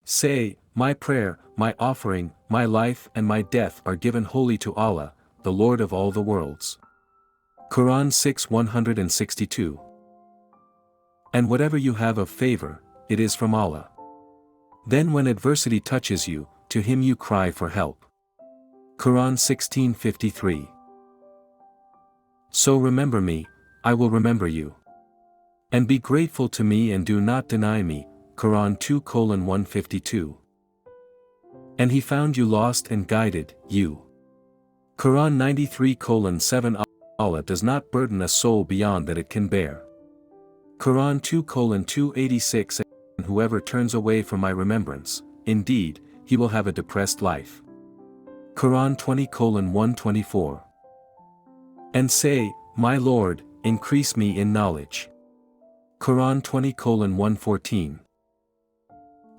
Say, my prayer, my offering, my life and my death are given wholly to Allah, the Lord of all the worlds. Quran 6:162. And whatever you have of favor, it is from Allah. Then when adversity touches you, to Him you cry for help. Quran 16:53. So remember me, I will remember you. And be grateful to me and do not deny me. Quran 2:152. And He found you lost and guided you. Quran 93:7. Allah does not burden a soul beyond that it can bear. Quran 2:286. And whoever turns away from my remembrance, indeed, he will have a depressed life. Quran 20:124. And say, my Lord, increase me in knowledge. Quran 20:114.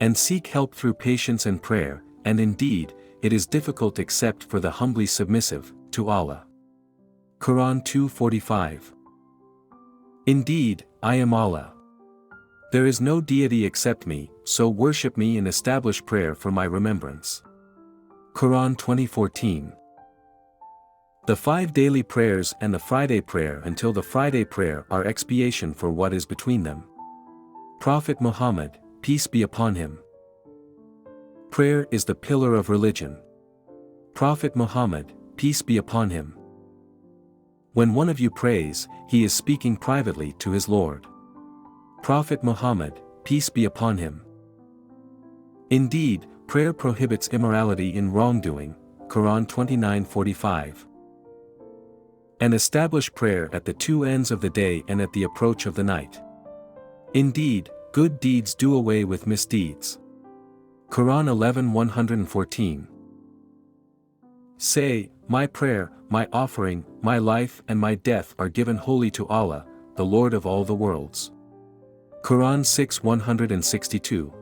And seek help through patience and prayer, and indeed, it is difficult except for the humbly submissive, to Allah. Quran 2:45. Indeed, I am Allah. There is no deity except me, so worship me and establish prayer for my remembrance. Quran 20:14. The 5 daily prayers and the Friday prayer until the Friday prayer are expiation for what is between them. Prophet Muhammad, peace be upon him. Prayer is the pillar of religion. Prophet Muhammad, peace be upon him. When one of you prays, he is speaking privately to his Lord. Prophet Muhammad, peace be upon him. Indeed, prayer prohibits immorality in wrongdoing. Quran 29:45. And establish prayer at the 2 ends of the day and at the approach of the night. Indeed, good deeds do away with misdeeds. Quran 11:114. Say, my prayer, my offering, my life and my death are given wholly to Allah, the Lord of all the worlds. Quran 6:162.